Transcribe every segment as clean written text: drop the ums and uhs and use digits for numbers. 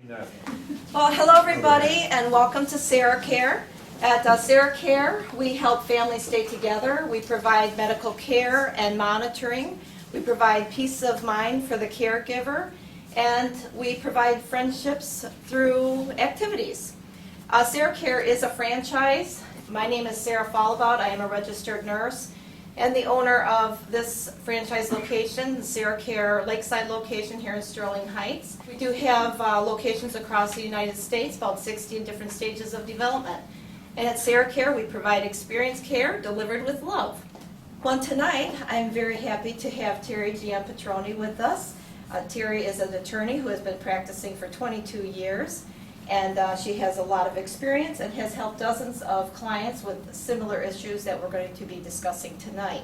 Well, hello everybody and welcome to Sarah Care. At Sarah Care, we help families stay together. We provide medical care and monitoring. We provide peace of mind for the caregiver, and we provide friendships through activities. Sarah Care is a franchise. My name is Sarah Fallabout. I am a registered nurse and the owner of this franchise location, the Sarah Care Lakeside location here in Sterling Heights. We do have locations across the United States, about 60 in different stages of development. And at Sarah Care, we provide experienced care delivered with love. Well, tonight, I'm very happy to have Terry Giampetroni with us. Terry is an attorney who has been practicing for 22 years. And she has a lot of experience and has helped dozens of clients with similar issues that we're going to be discussing tonight.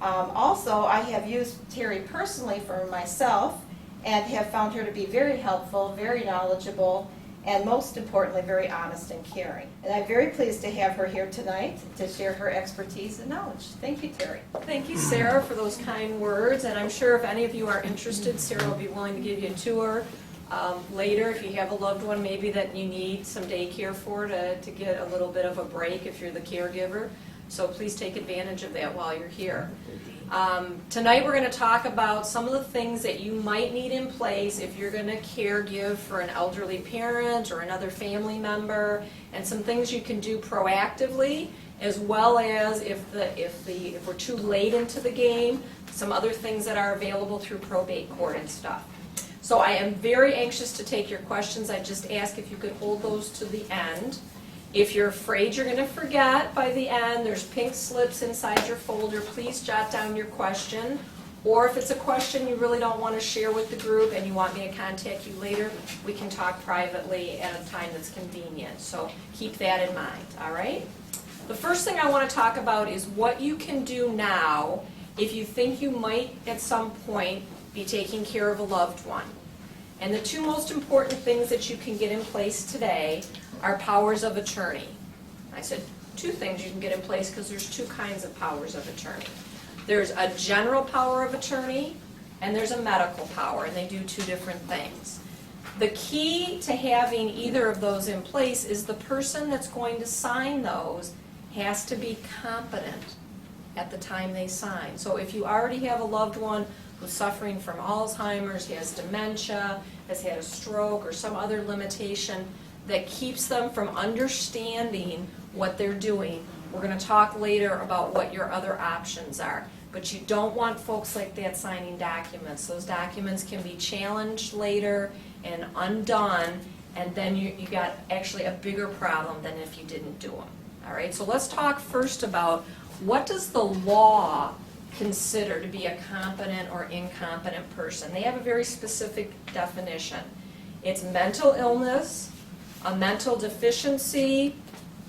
Also, I have used Terry personally for myself and have found her to be very helpful, very knowledgeable, and most importantly, very honest and caring. And I'm very pleased to have her here tonight to share her expertise and knowledge. Thank you, Terry. Thank you, Sarah, for those kind words. And I'm sure if any of you are interested, Sarah will be willing to give you a tour later if you have a loved one maybe that you need some daycare for to get a little bit of a break if you're the caregiver. So please take advantage of that while you're here. Tonight we're going to talk about some of the things that you might need in place if you're going to caregive for an elderly parent or another family member, and some things you can do proactively, as well as if we're too late into the game, some other things that are available through probate court and stuff. So I am very anxious to take your questions. I just ask if you could hold those to the end. If you're afraid you're going to forget by the end, there's pink slips inside your folder. Please jot down your question. Or if it's a question you really don't want to share with the group and you want me to contact you later, we can talk privately at a time that's convenient. So keep that in mind, all right? The first thing I want to talk about is what you can do now if you think you might at some point be taking care of a loved one. And the two most important things that you can get in place today are powers of attorney. I said two things you can get in place because there's two kinds of powers of attorney. There's a general power of attorney and there's a medical power, and they do two different things. The key to having either of those in place is the person that's going to sign those has to be competent at the time they sign. So if you already have a loved one who's suffering from Alzheimer's, has dementia, has had a stroke, or some other limitation that keeps them from understanding what they're doing. We're going to talk later about what your other options are. But you don't want folks like that signing documents. Those documents can be challenged later and undone, and then you got actually a bigger problem than if you didn't do them. All right, so let's talk first about what does the law consider to be a competent or incompetent person. They have a very specific definition. It's mental illness, a mental deficiency,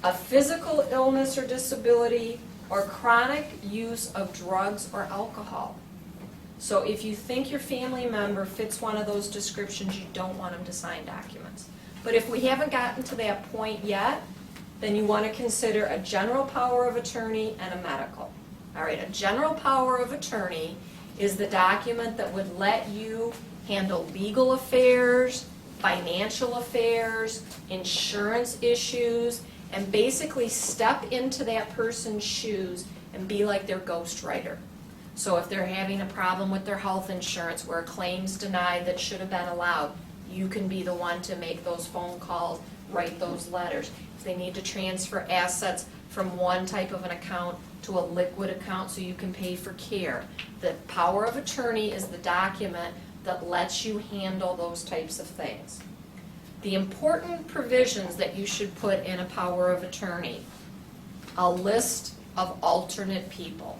a physical illness or disability, or chronic use of drugs or alcohol. So if you think your family member fits one of those descriptions, you don't want them to sign documents. But if we haven't gotten to that point yet, then you want to consider a general power of attorney and a medical. All right, a general power of attorney is the document that would let you handle legal affairs, financial affairs, insurance issues, and basically step into that person's shoes and be like their ghostwriter. So if they're having a problem with their health insurance where a claim's denied that should have been allowed, you can be the one to make those phone calls, write those letters. If they need to transfer assets from one type of an account to a liquid account so you can pay for care. The power of attorney is the document that lets you handle those types of things. The important provisions that you should put in a power of attorney: a list of alternate people.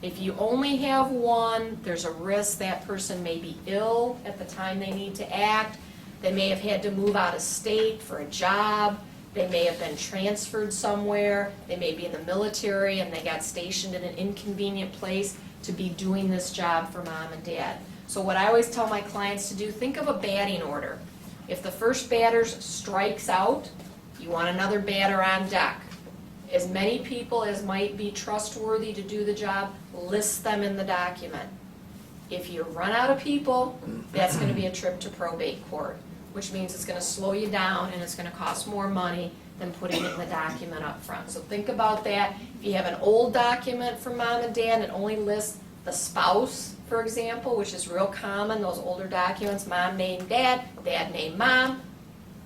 If you only have one, there's a risk that person may be ill at the time they need to act. They may have had to move out of state for a job. They may have been transferred somewhere. They may be in the military and they got stationed in an inconvenient place to be doing this job for mom and dad. So what I always tell my clients to do, think of a batting order. If the first batter strikes out, you want another batter on deck. As many people as might be trustworthy to do the job, list them in the document. If you run out of people, that's gonna be a trip to probate court, which means it's gonna slow you down and it's gonna cost more money than putting it in the document up front. So think about that. If you have an old document from mom and dad and it only lists the spouse, for example, which is real common, those older documents, mom named dad, dad named mom,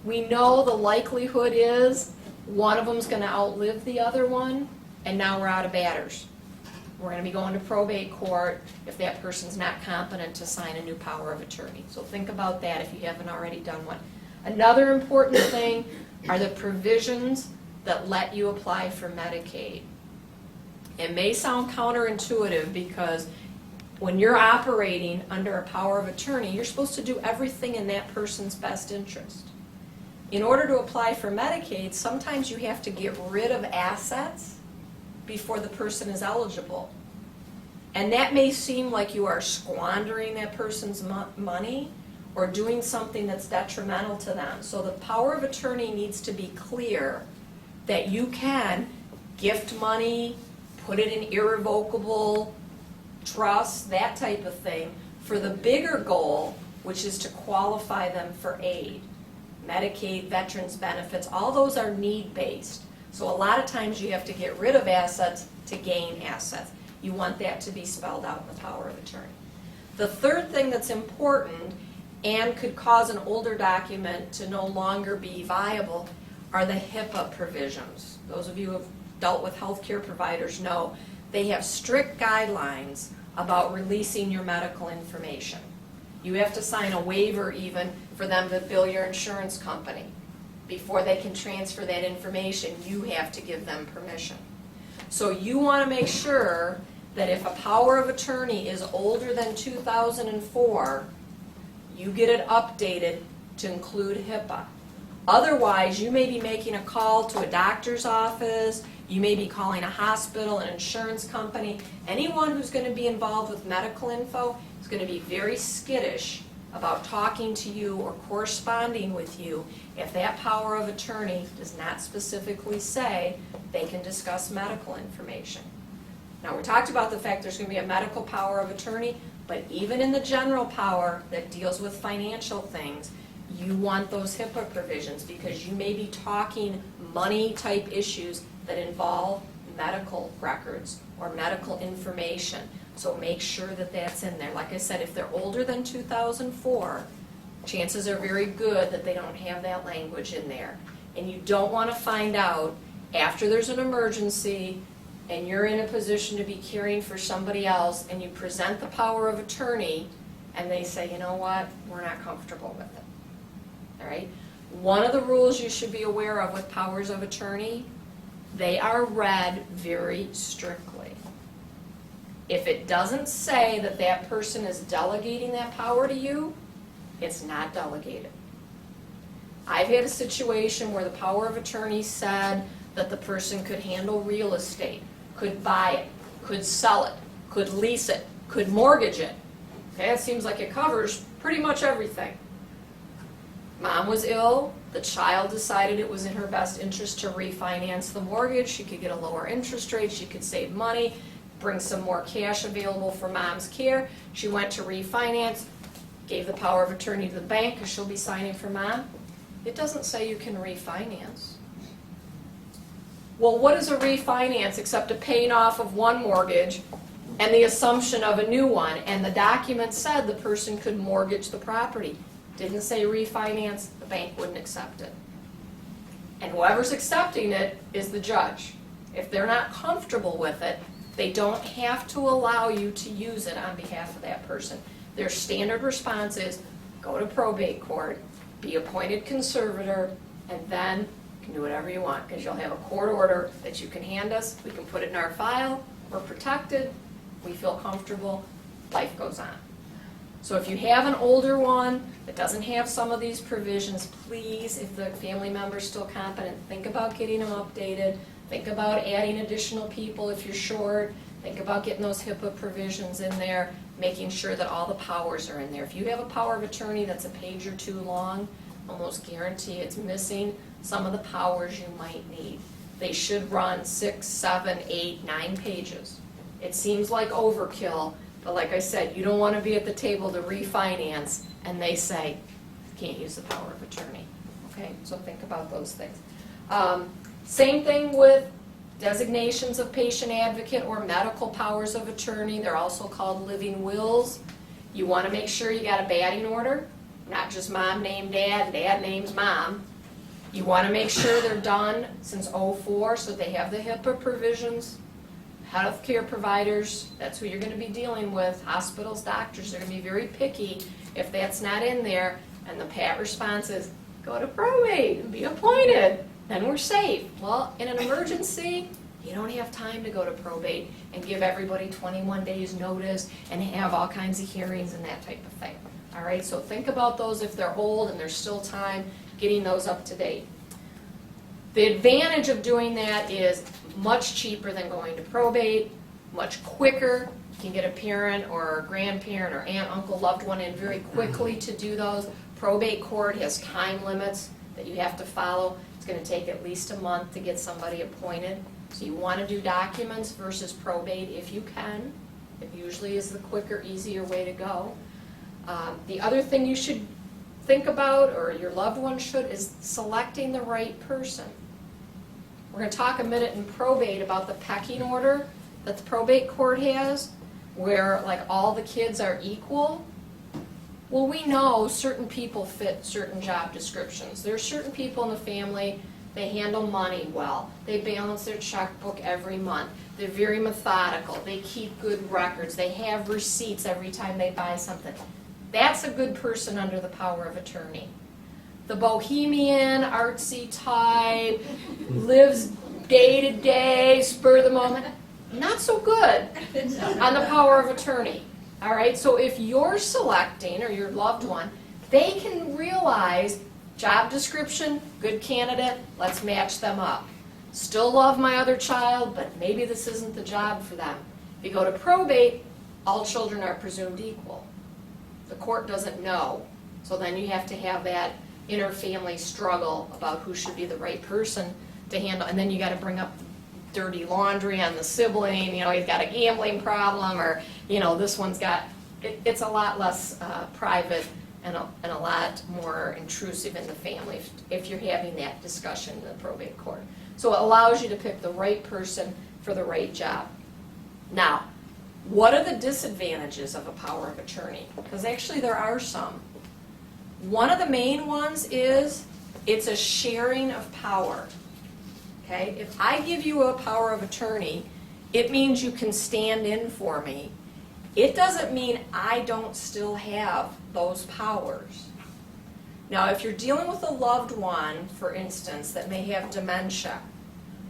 we know the likelihood is one of them's gonna outlive the other one, and now we're out of batters. We're gonna be going to probate court if that person's not competent to sign a new power of attorney. So think about that if you haven't already done one. Another important thing are the provisions that let you apply for Medicaid. It may sound counterintuitive because when you're operating under a power of attorney, you're supposed to do everything in that person's best interest. In order to apply for Medicaid, sometimes you have to get rid of assets before the person is eligible. And that may seem like you are squandering that person's money or doing something that's detrimental to them. So the power of attorney needs to be clear that you can gift money, put it in irrevocable trust, that type of thing, for the bigger goal, which is to qualify them for aid. Medicaid, veterans benefits, all those are need-based. So a lot of times you have to get rid of assets to gain assets. You want that to be spelled out in the power of attorney. The third thing that's important and could cause an older document to no longer be viable are the HIPAA provisions. Those of you who have dealt with healthcare providers know they have strict guidelines about releasing your medical information. You have to sign a waiver even for them to bill your insurance company. Before they can transfer that information, you have to give them permission. So you want to make sure that if a power of attorney is older than 2004, you get it updated to include HIPAA. Otherwise, you may be making a call to a doctor's office, you may be calling a hospital, an insurance company. Anyone who's going to be involved with medical info is going to be very skittish about talking to you or corresponding with you if that power of attorney does not specifically say they can discuss medical information. Now, we talked about the fact there's going to be a medical power of attorney, but even in the general power that deals with financial things, you want those HIPAA provisions because you may be talking money-type issues that involve medical records or medical information. So make sure that that's in there. Like I said, if they're older than 2004, chances are very good that they don't have that language in there. And you don't want to find out after there's an emergency and you're in a position to be caring for somebody else and you present the power of attorney and they say, you know what, we're not comfortable with it. All right? One of the rules you should be aware of with powers of attorney, they are read very strictly. If it doesn't say that that person is delegating that power to you, it's not delegated. I've had a situation where the power of attorney said that the person could handle real estate, could buy it, could sell it, could lease it, could mortgage it. Okay, it seems like it covers pretty much everything. Mom was ill, the child decided it was in her best interest to refinance the mortgage, she could get a lower interest rate, she could save money, bring some more cash available for mom's care. She went to refinance, gave the power of attorney to the bank because she'll be signing for mom. It doesn't say you can refinance. Well, what is a refinance except a paying off of one mortgage and the assumption of a new one? And the document said the person could mortgage the property. Didn't say refinance, the bank wouldn't accept it. And whoever's accepting it is the judge. If they're not comfortable with it, they don't have to allow you to use it on behalf of that person. Their standard response is go to probate court, be appointed conservator, and then you can do whatever you want because you'll have a court order that you can hand us. We can put it in our file. We're protected. We feel comfortable. Life goes on. So if you have an older one that doesn't have some of these provisions, please, if the family member's still competent, think about getting them updated. Think about adding additional people if you're short. Think about getting those HIPAA provisions in there, making sure that all the powers are in there. If you have a power of attorney that's a page or two long, almost guarantee it's missing some of the powers you might need. They should run 6, 7, 8, 9 pages. It seems like overkill, But like I said, you don't want to be at the table to refinance and they say, can't use the power of attorney. Okay, so think about those things. Same thing with designations of patient advocate or medical powers of attorney. They're also called living wills. You want to make sure you got a batting order, not just mom named dad, dad names mom. You want to make sure they're done since '04, so they have the HIPAA provisions. Healthcare providers, that's who you're going to be dealing with. Hospitals, doctors, they're going to be very picky if that's not in there. And the pat response is, go to probate and be appointed. Then we're safe. Well, in an emergency, you don't have time to go to probate and give everybody 21 days notice and have all kinds of hearings and that type of thing. All right, so think about those if they're old and there's still time, getting those up to date. The advantage of doing that is much cheaper than going to probate, much quicker. You can get a parent or a grandparent or aunt, uncle, loved one in very quickly to do those. Probate court has time limits that you have to follow. It's going to take at least a month to get somebody appointed. So you want to do documents versus probate if you can. It usually is the quicker, easier way to go. The other thing you should think about, or your loved one should, is selecting the right person. We're going to talk a minute in probate about the pecking order that the probate court has, where like all the kids are equal. Well, we know certain people fit certain job descriptions. There are certain people in the family, they handle money well. They balance their checkbook every month. They're very methodical. They keep good records. They have receipts every time they buy something. That's a good person under the power of attorney. The bohemian, artsy type, lives day to day, spur of the moment, not so good on the power of attorney. All right, so if you're selecting, or your loved one, they can realize job description, good candidate, let's match them up. Still love my other child, but maybe this isn't the job for them. If you go to probate, all children are presumed equal. The court doesn't know, so then you have to have that inter-family struggle about who should be the right person to handle, and then you got to bring up dirty laundry on the sibling, you know, he's got a gambling problem, or, you know, this one's got, it's a lot less private and a lot more intrusive in the family if you're having that discussion in the probate court. So it allows you to pick the right person for the right job. Now, what are the disadvantages of a power of attorney? Because actually there are some. One of the main ones is it's a sharing of power. Okay? If I give you a power of attorney, it means you can stand in for me. It doesn't mean I don't still have those powers. Now, if you're dealing with a loved one, for instance, that may have dementia,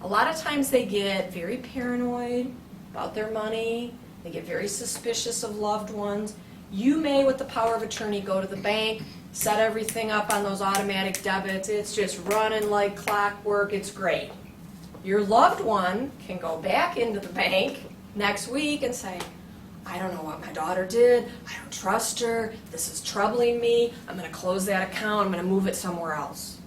a lot of times they get very paranoid about their money. They get very suspicious of loved ones. You may, with the power of attorney, go to the bank, set everything up on those automatic debits. It's just running like clockwork. It's great. Your loved one can go back into the bank next week and say, I don't know what my daughter did. I don't trust her. This is troubling me. I'm going to close that account. I'm going to move it somewhere else.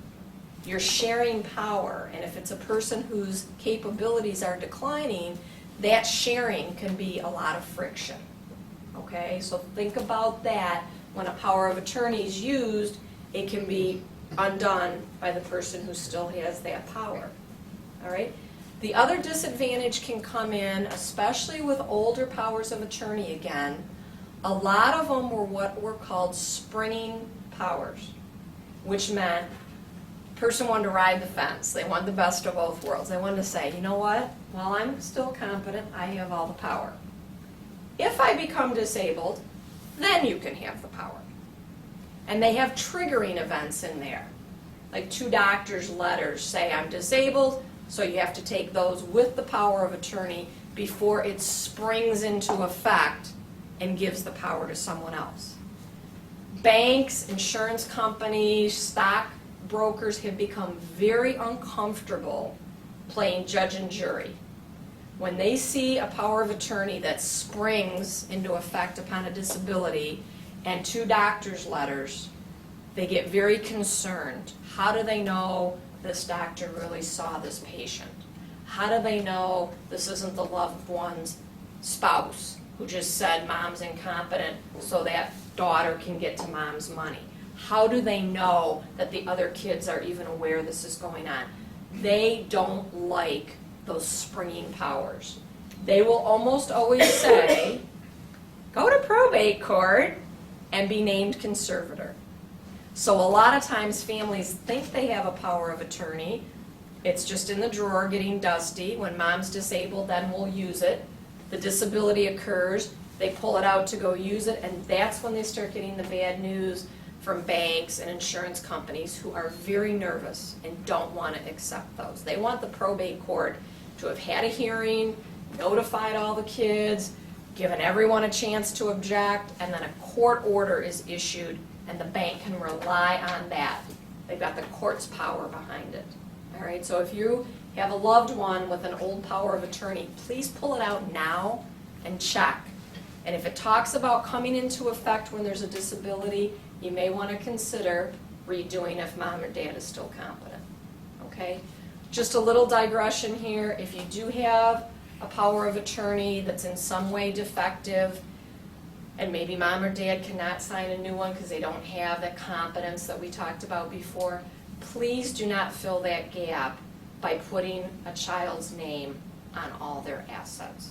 You're sharing power, and if it's a person whose capabilities are declining, that sharing can be a lot of friction. Okay, so think about that. When a power of attorney is used, it can be undone by the person who still has that power. All right? The other disadvantage can come in, especially with older powers of attorney again. A lot of them were what were called springing powers, which meant the person wanted to ride the fence. They wanted the best of both worlds. They wanted to say, you know what? While I'm still competent, I have all the power. If I become disabled, then you can have the power. And they have triggering events in there. Like 2 doctors' letters say I'm disabled, so you have to take those with the power of attorney before it springs into effect and gives the power to someone else. Banks, insurance companies, stock brokers have become very uncomfortable playing judge and jury. When they see a power of attorney that springs into effect upon a disability and 2 doctors' letters, they get very concerned. How do they know this doctor really saw this patient? How do they know this isn't the loved one's spouse who just said mom's incompetent so that daughter can get to mom's money. How do they know that the other kids are even aware this is going on? They don't like those springing powers. They will almost always say, go to probate court and be named conservator. So a lot of times families think they have a power of attorney. It's just in the drawer getting dusty. When mom's disabled, then we'll use it. The disability occurs, they pull it out to go use it, and that's when they start getting the bad news from banks and insurance companies who are very nervous and don't want to accept those. They want the probate court to have had a hearing, notified all the kids, given everyone a chance to object, and then a court order is issued, and the bank can rely on that. They've got the court's power behind it. All right, so if you have a loved one with an old power of attorney, please pull it out now and check. And if it talks about coming into effect when there's a disability, you may want to consider redoing if mom or dad is still competent. Okay? Just a little digression here. If you do have a power of attorney that's in some way defective, and maybe mom or dad cannot sign a new one because they don't have the competence that we talked about before, please do not fill that gap by putting a child's name on all their assets.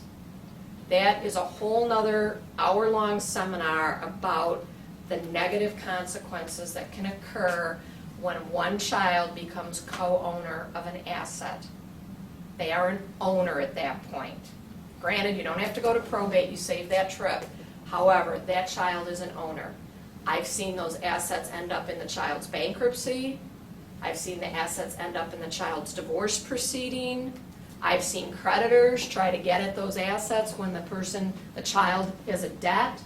That is a whole nother hour-long seminar about the negative consequences that can occur when one child becomes co-owner of an asset. They are an owner at that point. Granted, you don't have to go to probate, you save that trip. However, that child is an owner. I've seen those assets end up in the child's bankruptcy. I've seen the assets end up in the child's divorce proceeding. I've seen creditors try to get at those assets when the child is a debt.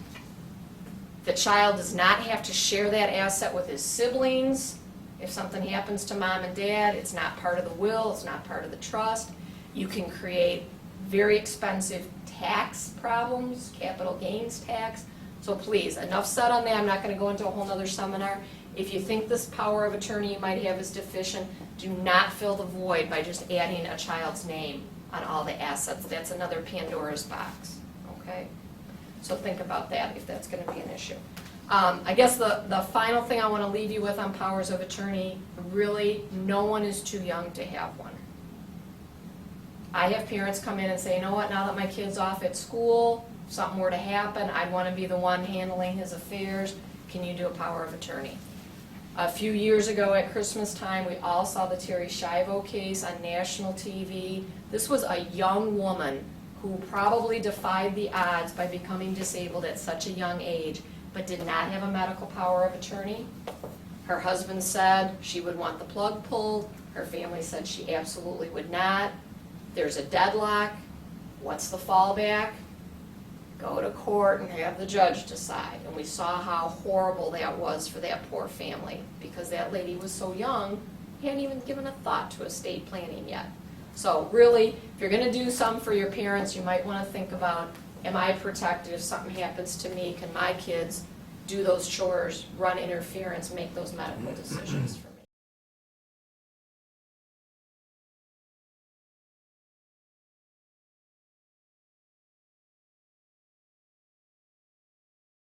The child does not have to share that asset with his siblings. If something happens to mom and dad, it's not part of the will, it's not part of the trust. You can create very expensive tax problems, capital gains tax. So please, enough said on that. I'm not going to go into a whole other seminar. If you think this power of attorney you might have is deficient, do not fill the void by just adding a child's name on all the assets. That's another Pandora's box, okay? So think about that if that's going to be an issue. I guess the final thing I want to leave you with on powers of attorney, really, no one is too young to have one. I have parents come in and say, you know what, now that my kid's off at school, if something were to happen, I'd want to be the one handling his affairs. Can you do a power of attorney? A few years ago at Christmas time, we all saw the Terry Schiavo case on national TV. This was a young woman who probably defied the odds by becoming disabled at such a young age, but did not have a medical power of attorney. Her husband said she would want the plug pulled. Her family said she absolutely would not. There's a deadlock. What's the fallback? Go to court and have the judge decide. And we saw how horrible that was for that poor family because that lady was so young, he hadn't even given a thought to estate planning yet. So really, if you're going to do something for your parents, you might want to think about, am I protected if something happens to me? Can my kids do those chores, run interference, make those medical decisions for me?